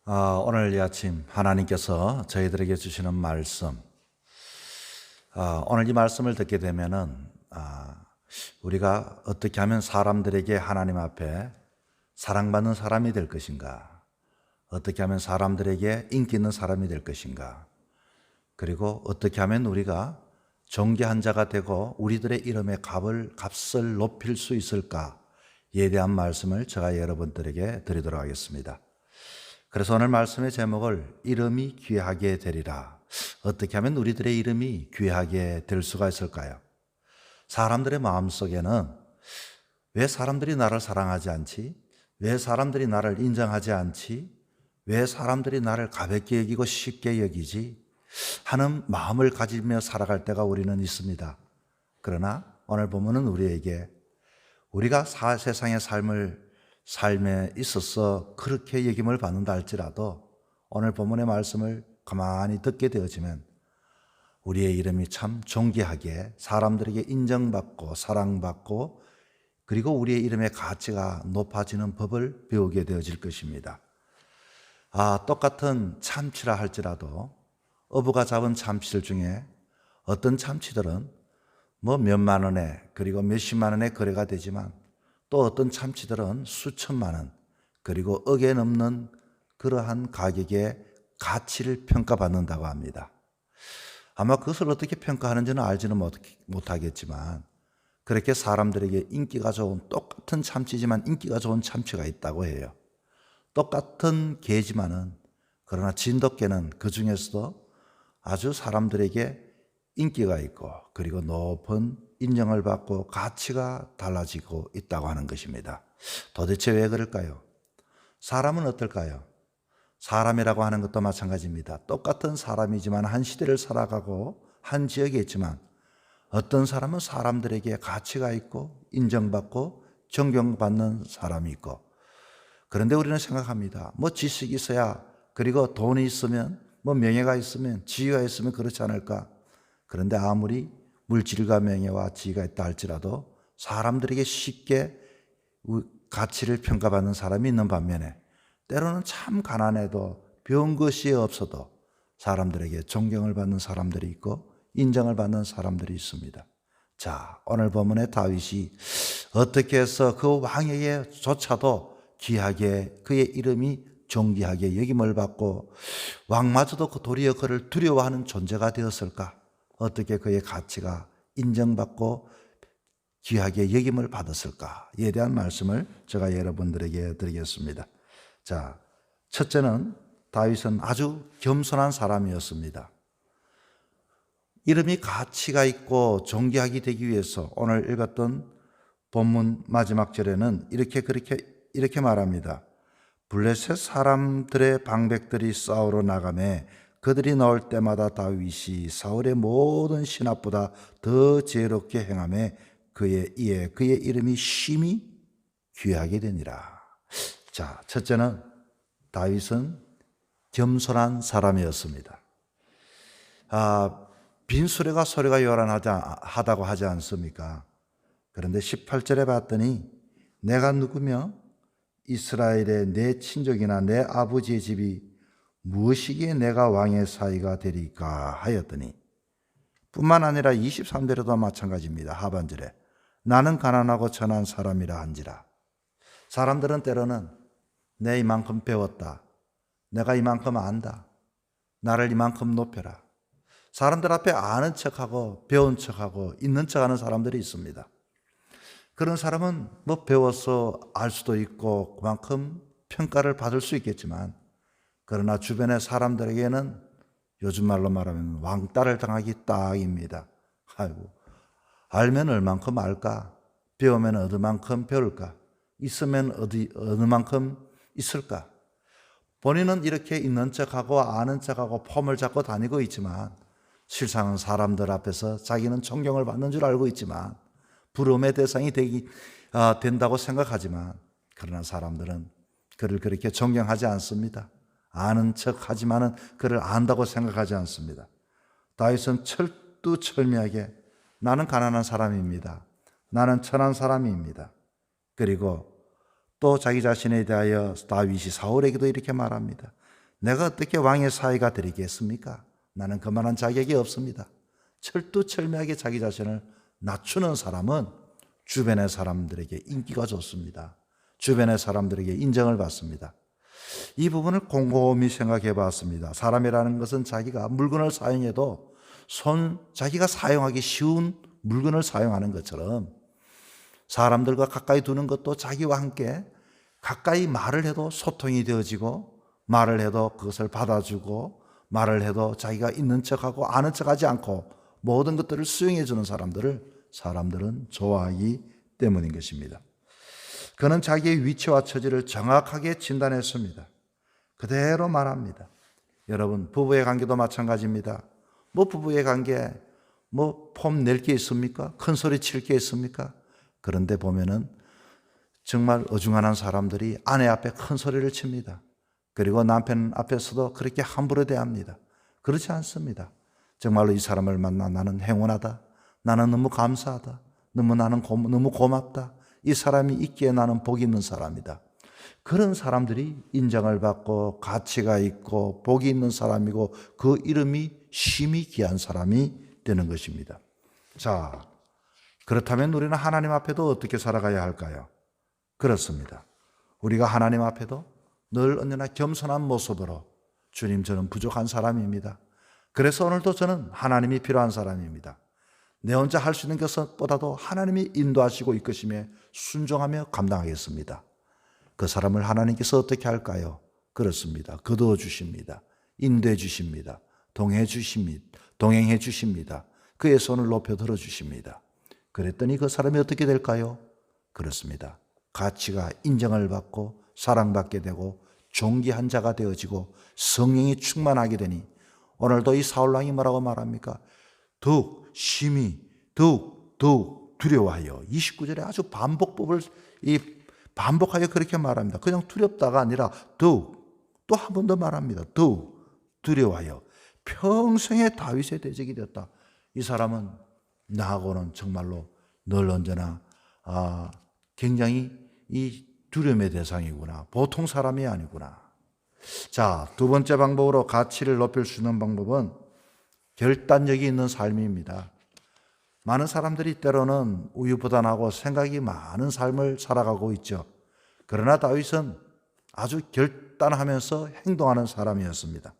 오늘 이 아침 하나님께서 저희들에게 주시는 말씀, 오늘 이 말씀을 듣게 되면은 우리가 어떻게 하면 사람들에게 하나님 앞에 사랑받는 사람이 될 것인가, 어떻게 하면 사람들에게 인기 있는 사람이 될 것인가, 그리고 어떻게 하면 우리가 존귀한 자가 되고 우리들의 이름의 값을 높일 수 있을까에 대한 말씀을 제가 여러분들에게 드리도록 하겠습니다. 그래서 오늘 말씀의 제목을 이름이 귀하게 되리라. 어떻게 하면 우리들의 이름이 귀하게 될 수가 있을까요? 사람들의 마음속에는 왜 사람들이 나를 사랑하지 않지? 왜 사람들이 나를 인정하지 않지? 왜 사람들이 나를 가볍게 여기고 쉽게 여기지? 하는 마음을 가지며 살아갈 때가 우리는 있습니다. 그러나 오늘 본문은 우리에게 우리가 세상의 삶에 있어서 그렇게 여김을 받는다 할지라도 오늘 본문의 말씀을 가만히 듣게 되어지면 우리의 이름이 참 존귀하게 사람들에게 인정받고 사랑받고 그리고 우리의 이름의 가치가 높아지는 법을 배우게 되어질 것입니다. 똑같은 참치라 할지라도 어부가 잡은 참치들 중에 어떤 참치들은 몇만 원에 그리고 몇십만 원에 거래가 되지만 또 어떤 참치들은 수천만 원 그리고 억에 넘는 그러한 가격의 가치를 평가받는다고 합니다. 아마 그것을 어떻게 평가하는지는 알지는 못하겠지만 그렇게 사람들에게 인기가 좋은 똑같은 참치지만 인기가 좋은 참치가 있다고 해요. 똑같은 게지만은 그러나 진돗개는 그 중에서도 아주 사람들에게 인기가 있고 그리고 높은 인정을 받고 가치가 달라지고 있다고 하는 것입니다. 도대체 왜 그럴까요? 사람은 어떨까요? 사람이라고 하는 것도 마찬가지입니다. 똑같은 사람이지만 한 시대를 살아가고 한 지역에 있지만 어떤 사람은 사람들에게 가치가 있고 인정받고 존경받는 사람이 있고 그런데 우리는 생각합니다. 지식이 있어야 그리고 돈이 있으면 명예가 있으면 지위가 있으면 그렇지 않을까? 그런데 아무리 물질과 명예와 지위가 있다 할지라도 사람들에게 쉽게 가치를 평가받는 사람이 있는 반면에 때로는 참 가난해도 배운 것이 없어도 사람들에게 존경을 받는 사람들이 있고 인정을 받는 사람들이 있습니다. 자, 오늘 본문의 다윗이 어떻게 해서 그 왕에게조차도 귀하게 그의 이름이 존귀하게 여김을 받고 왕마저도 도리어 그를 두려워하는 존재가 되었을까? 어떻게 그의 가치가 인정받고 귀하게 여김을 받았을까에 대한 말씀을 제가 여러분들에게 드리겠습니다. 자, 첫째는 다윗은 아주 겸손한 사람이었습니다. 이름이 가치가 있고 존귀하게 되기 위해서 오늘 읽었던 본문 마지막 절에는 이렇게 말합니다. 블레셋 사람들의 방백들이 싸우러 나가매 그들이 나올 때마다 다윗이 사울의 모든 신하보다 더 지혜롭게 행하매 그의 이름이 심히 귀하게 되니라. 자, 첫째는 다윗은 겸손한 사람이었습니다. 빈수레가 소리가 요란하다고 하지 않습니까? 그런데 18절에 봤더니 내가 누구며 이스라엘의 내 친족이나 내 아버지의 집이 무엇이기에 내가 왕의 사위가 되리까 하였더니 뿐만 아니라 23절에도 마찬가지입니다. 하반절에 나는 가난하고 천한 사람이라 한지라. 사람들은 때로는 내 이만큼 배웠다. 내가 이만큼 안다. 나를 이만큼 높여라. 사람들 앞에 아는 척하고 배운 척하고 있는 척하는 사람들이 있습니다. 그런 사람은 배워서 알 수도 있고 그만큼 평가를 받을 수 있겠지만 그러나 주변의 사람들에게는 요즘 말로 말하면 왕따를 당하기 딱입니다. 알면 얼만큼 알까? 배우면 어느만큼 배울까? 있으면 어느만큼 있을까? 본인은 이렇게 있는 척하고 아는 척하고 폼을 잡고 다니고 있지만 실상은 사람들 앞에서 자기는 존경을 받는 줄 알고 있지만 부러움의 대상이 된다고 생각하지만 그러나 사람들은 그를 그렇게 존경하지 않습니다. 아는 척하지만은 그를 안다고 생각하지 않습니다. 다윗은 철두철미하게 나는 가난한 사람입니다. 나는 천한 사람입니다. 그리고 또 자기 자신에 대하여 다윗이 사울에게도 이렇게 말합니다. 내가 어떻게 왕의 사위가 되리겠습니까? 나는 그만한 자격이 없습니다. 철두철미하게 자기 자신을 낮추는 사람은 주변의 사람들에게 인기가 좋습니다. 주변의 사람들에게 인정을 받습니다. 이 부분을 곰곰이 생각해 봤습니다. 사람이라는 것은 자기가 물건을 사용해도 자기가 사용하기 쉬운 물건을 사용하는 것처럼 사람들과 가까이 두는 것도 자기와 함께 가까이 말을 해도 소통이 되어지고, 말을 해도 그것을 받아주고, 말을 해도 자기가 있는 척하고 아는 척하지 않고 모든 것들을 수용해 주는 사람들은 좋아하기 때문인 것입니다. 그는 자기의 위치와 처지를 정확하게 진단했습니다. 그대로 말합니다. 여러분, 부부의 관계도 마찬가지입니다. 부부의 관계 폼 낼 게 있습니까? 큰 소리 칠 게 있습니까? 그런데 보면은 정말 어중간한 사람들이 아내 앞에 큰 소리를 칩니다. 그리고 남편 앞에서도 그렇게 함부로 대합니다. 그렇지 않습니다. 정말로 이 사람을 만나 나는 행운하다. 나는 너무 감사하다. 너무 고맙다. 이 사람이 있기에 나는 복이 있는 사람이다. 그런 사람들이 인정을 받고 가치가 있고 복이 있는 사람이고 그 이름이 심히 귀한 사람이 되는 것입니다. 자, 그렇다면 우리는 하나님 앞에도 어떻게 살아가야 할까요? 그렇습니다. 우리가 하나님 앞에도 늘 언제나 겸손한 모습으로 주님, 저는 부족한 사람입니다. 그래서 오늘도 저는 하나님이 필요한 사람입니다. 내 혼자 할 수 있는 것보다도 하나님이 인도하시고 이끄심에 순종하며 감당하겠습니다. 그 사람을 하나님께서 어떻게 할까요? 그렇습니다. 거두어 주십니다. 인도해 주십니다. 동행해 주십니다. 그의 손을 높여 들어 주십니다. 그랬더니 그 사람이 어떻게 될까요? 그렇습니다. 가치가 인정을 받고 사랑받게 되고 존귀한 자가 되어지고 성령이 충만하게 되니 오늘도 이 사울왕이 뭐라고 말합니까? 더욱 두려워하여. 29절에 아주 반복하여 그렇게 말합니다. 그냥 두렵다가 아니라 더욱, 또 한 번 더 말합니다. 더욱 두려워하여 평생의 다윗의 대적이 되었다. 이 사람은 나하고는 정말로 늘 언제나 굉장히 이 두려움의 대상이구나. 보통 사람이 아니구나. 자, 두 번째 방법으로 가치를 높일 수 있는 방법은 결단력이 있는 삶입니다. 많은 사람들이 때로는 우유부단하고 생각이 많은 삶을 살아가고 있죠. 그러나 다윗은 아주 결단하면서 행동하는 사람이었습니다.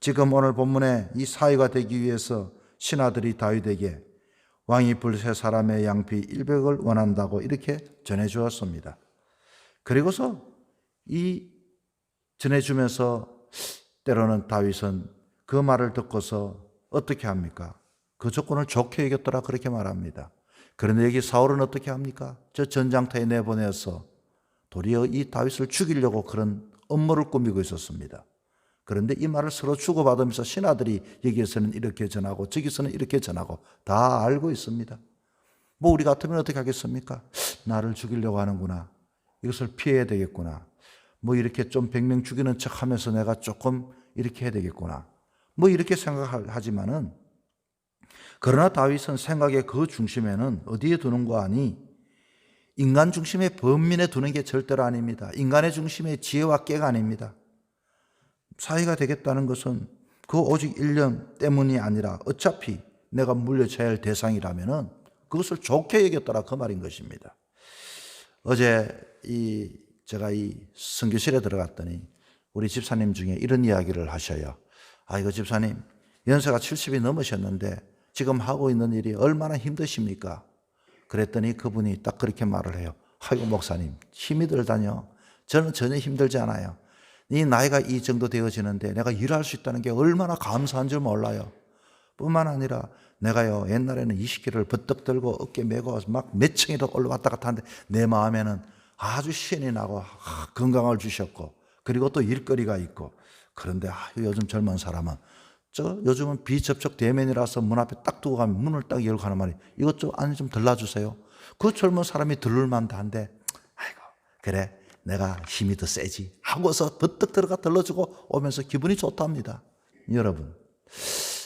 지금 오늘 본문에 이 사위가 되기 위해서 신하들이 다윗에게 왕이 불세 사람의 양피 100을 원한다고 이렇게 전해주었습니다. 그리고서 이 전해주면서 때로는 다윗은 그 말을 듣고서 어떻게 합니까? 그 조건을 좋게 여겼더라 그렇게 말합니다. 그런데 여기 사울은 어떻게 합니까? 저 전장터에 내보내서 도리어 이 다윗을 죽이려고 그런 음모를 꾸미고 있었습니다. 그런데 이 말을 서로 주고받으면서 신하들이 여기에서는 이렇게 전하고 저기서는 이렇게 전하고 다 알고 있습니다. 우리 같으면 어떻게 하겠습니까? 나를 죽이려고 하는구나. 이것을 피해야 되겠구나. 이렇게 좀 100명 죽이는 척 하면서 내가 조금 이렇게 해야 되겠구나. 이렇게 생각하지만은, 그러나 다윗은 생각의 그 중심에는 어디에 두는 거 아니? 인간 중심의 범민에 두는 게 절대로 아닙니다. 인간의 중심의 지혜와 깨가 아닙니다. 사위가 되겠다는 것은 그 오직 1년 때문이 아니라 어차피 내가 물려쳐야 할 대상이라면은 그것을 좋게 여겼더라 그 말인 것입니다. 어제 제가 이 선교실에 들어갔더니 우리 집사님 중에 이런 이야기를 하셔요. 이거 집사님 연세가 70이 넘으셨는데 지금 하고 있는 일이 얼마나 힘드십니까? 그랬더니 그분이 딱 그렇게 말을 해요. 아이고 목사님 힘이 들다뇨. 저는 전혀 힘들지 않아요. 이 나이가 이 정도 되어지는데 내가 일할 수 있다는 게 얼마나 감사한 줄 몰라요. 뿐만 아니라 내가요 옛날에는 20kg를 버떡 들고 어깨 메고 막 몇 층에도 올라왔다 갔다 하는데 내 마음에는 아주 신이 나고 건강을 주셨고 그리고 또 일거리가 있고. 그런데 요즘 젊은 사람은 요즘은 비접촉 대면이라서 문 앞에 딱 두고 가면 문을 딱 열고 하는 말이 이것 좀 안에 좀 들러주세요. 그 젊은 사람이 들를만한데 아이고 그래 내가 힘이 더 세지 하고서 버떡 들어가 들러주고 오면서 기분이 좋답니다. 여러분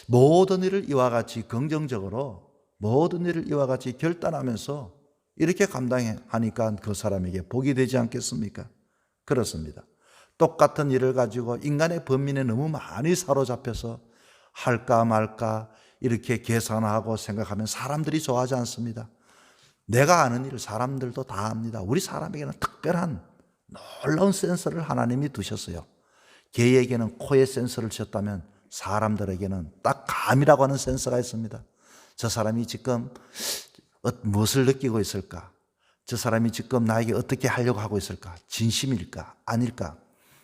모든 일을 이와 같이 긍정적으로 모든 일을 이와 같이 결단하면서 이렇게 감당하니까 그 사람에게 복이 되지 않겠습니까? 그렇습니다. 똑같은 일을 가지고 인간의 번민에 너무 많이 사로잡혀서 할까 말까 이렇게 계산하고 생각하면 사람들이 좋아하지 않습니다. 내가 아는 일을 사람들도 다 압니다. 우리 사람에게는 특별한 놀라운 센서를 하나님이 두셨어요. 개에게는 코에 센서를 줬다면 사람들에게는 딱 감이라고 하는 센서가 있습니다. 저 사람이 지금 무엇을 느끼고 있을까? 저 사람이 지금 나에게 어떻게 하려고 하고 있을까? 진심일까? 아닐까?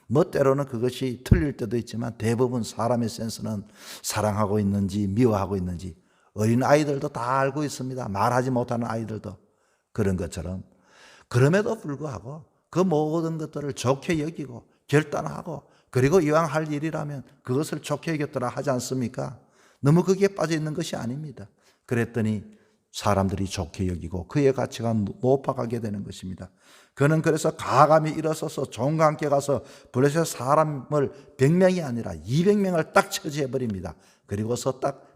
뭐 때로는 그것이 틀릴 때도 있지만 대부분 사람의 센서는 사랑하고 있는지 미워하고 있는지 어린 아이들도 다 알고 있습니다. 말하지 못하는 아이들도. 그런 것처럼 그럼에도 불구하고 그 모든 것들을 좋게 여기고 결단하고 그리고 이왕 할 일이라면 그것을 좋게 여겼더라 하지 않습니까? 너무 거기에 빠져 있는 것이 아닙니다. 그랬더니 사람들이 좋게 여기고 그의 가치가 높아가게 되는 것입니다. 그는 그래서 가감히 일어서서 종과 함께 가서 블레셋 사람을 100명이 아니라 200명을 딱 처지해버립니다. 그리고서 딱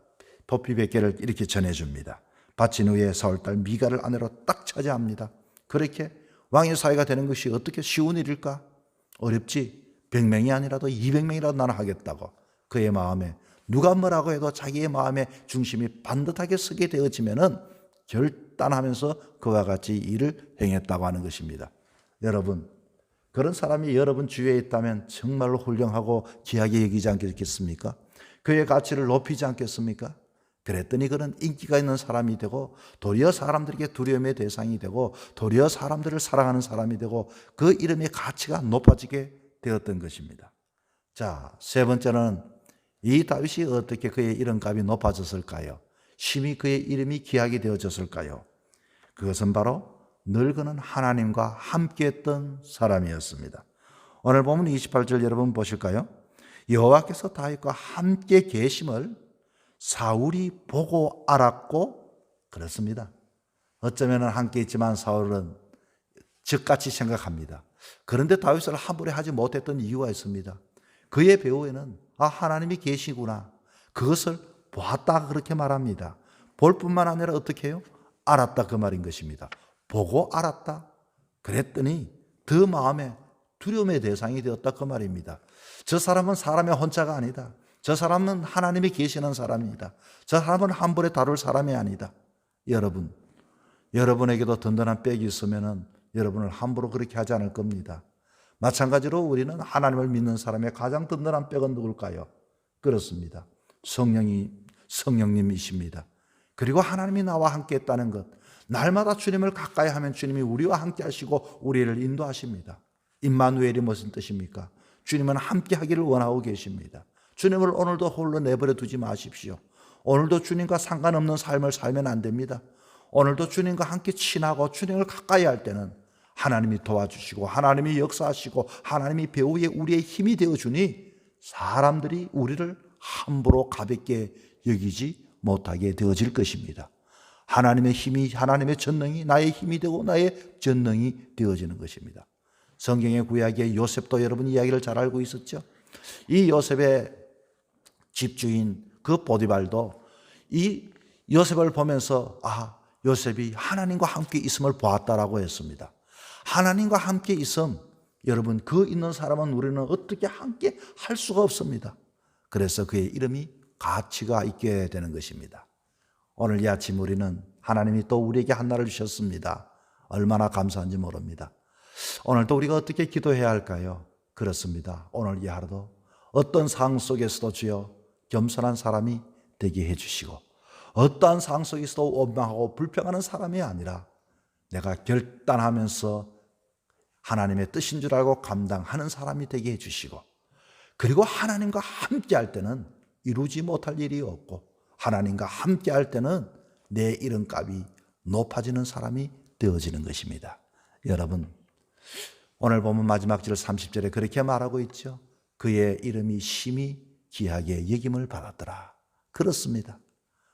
포피백개를 이렇게 전해줍니다. 바친 후에 사울딸 미가를 아내로 딱 차지합니다. 그렇게 왕의 사위가 되는 것이 어떻게 쉬운 일일까? 어렵지. 100명이 아니라도 200명이라도 나는 하겠다고 그의 마음에 누가 뭐라고 해도 자기의 마음의 중심이 반듯하게 서게 되어지면은 결단하면서 그와 같이 일을 행했다고 하는 것입니다. 여러분, 그런 사람이 여러분 주위에 있다면 정말로 훌륭하고 귀하게 여기지 않겠습니까? 그의 가치를 높이지 않겠습니까? 그랬더니 그는 인기가 있는 사람이 되고 도리어 사람들에게 두려움의 대상이 되고 도리어 사람들을 사랑하는 사람이 되고 그 이름의 가치가 높아지게 되었던 것입니다. 자, 세 번째는 이 다윗이 어떻게 그의 이름값이 높아졌을까요? 심히 그의 이름이 귀하게 되어졌을까요? 그것은 바로 늘 그는 하나님과 함께했던 사람이었습니다. 오늘 보면 28절 여러분 보실까요? 여호와께서 다윗과 함께 계심을 사울이 보고 알았고 그렇습니다. 어쩌면 함께 있지만 사울은 적같이 생각합니다. 그런데 다윗을 함부로 하지 못했던 이유가 있습니다. 그의 배후에는 하나님이 계시구나. 그것을 보았다 그렇게 말합니다. 볼 뿐만 아니라 어떻게 해요? 알았다 그 말인 것입니다. 보고 알았다. 그랬더니 그 마음에 두려움의 대상이 되었다 그 말입니다. 저 사람은 사람의 혼자가 아니다. 저 사람은 하나님이 계시는 사람입니다. 저 사람은 함부로 다룰 사람이 아니다. 여러분, 여러분에게도 든든한 백이 있으면 여러분을 함부로 그렇게 하지 않을 겁니다. 마찬가지로 우리는 하나님을 믿는 사람의 가장 든든한 백은 누굴까요? 그렇습니다. 성령님이십니다. 그리고 하나님이 나와 함께 했다는 것. 날마다 주님을 가까이 하면 주님이 우리와 함께 하시고 우리를 인도하십니다. 임마누엘이 무슨 뜻입니까? 주님은 함께 하기를 원하고 계십니다. 주님을 오늘도 홀로 내버려 두지 마십시오. 오늘도 주님과 상관없는 삶을 살면 안 됩니다. 오늘도 주님과 함께 친하고 주님을 가까이 할 때는 하나님이 도와주시고 하나님이 역사하시고 하나님이 배후에 우리의 힘이 되어주니 사람들이 우리를 함부로 가볍게 여기지 못하게 되어질 것입니다. 하나님의 힘이, 하나님의 전능이 나의 힘이 되고 나의 전능이 되어지는 것입니다. 성경의 구약의 요셉도 여러분 이야기를 잘 알고 있었죠. 이 요셉의 집주인 그 보디발도 이 요셉을 보면서 요셉이 하나님과 함께 있음을 보았다라고 했습니다. 하나님과 함께 있음, 여러분 그 있는 사람은 우리는 어떻게 함께 할 수가 없습니다. 그래서 그의 이름이 가치가 있게 되는 것입니다. 오늘 이 아침 우리는 하나님이 또 우리에게 한날을 주셨습니다. 얼마나 감사한지 모릅니다. 오늘도 우리가 어떻게 기도해야 할까요? 그렇습니다. 오늘 이 하루도 어떤 상황 속에서도 주여 겸손한 사람이 되게 해주시고 어떠한 상황 속에서도 원망하고 불평하는 사람이 아니라 내가 결단하면서 하나님의 뜻인 줄 알고 감당하는 사람이 되게 해주시고 그리고 하나님과 함께 할 때는 이루지 못할 일이 없고 하나님과 함께 할 때는 내 이름값이 높아지는 사람이 되어지는 것입니다. 여러분, 오늘 보면 마지막 절 30절에 그렇게 말하고 있죠. 그의 이름이 심히 귀하게 여김을 받았더라. 그렇습니다.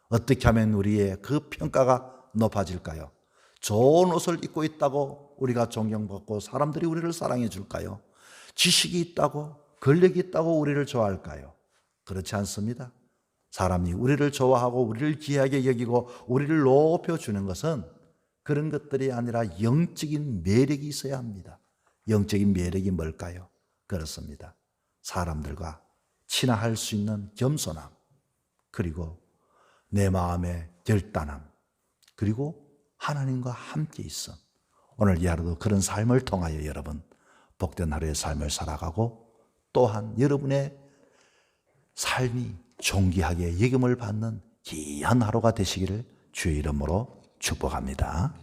어떻게 하면 우리의 그 평가가 높아질까요? 좋은 옷을 입고 있다고 우리가 존경받고 사람들이 우리를 사랑해 줄까요? 지식이 있다고, 권력이 있다고 우리를 좋아할까요? 그렇지 않습니다. 사람이 우리를 좋아하고 우리를 귀하게 여기고 우리를 높여주는 것은 그런 것들이 아니라 영적인 매력이 있어야 합니다. 영적인 매력이 뭘까요? 그렇습니다. 사람들과 친화할 수 있는 겸손함, 그리고 내 마음의 결단함, 그리고 하나님과 함께 있어. 오늘 이 하루도 그런 삶을 통하여 여러분 복된 하루의 삶을 살아가고, 또한 여러분의 삶이 존귀하게 여김을 받는 귀한 하루가 되시기를 주의 이름으로 축복합니다.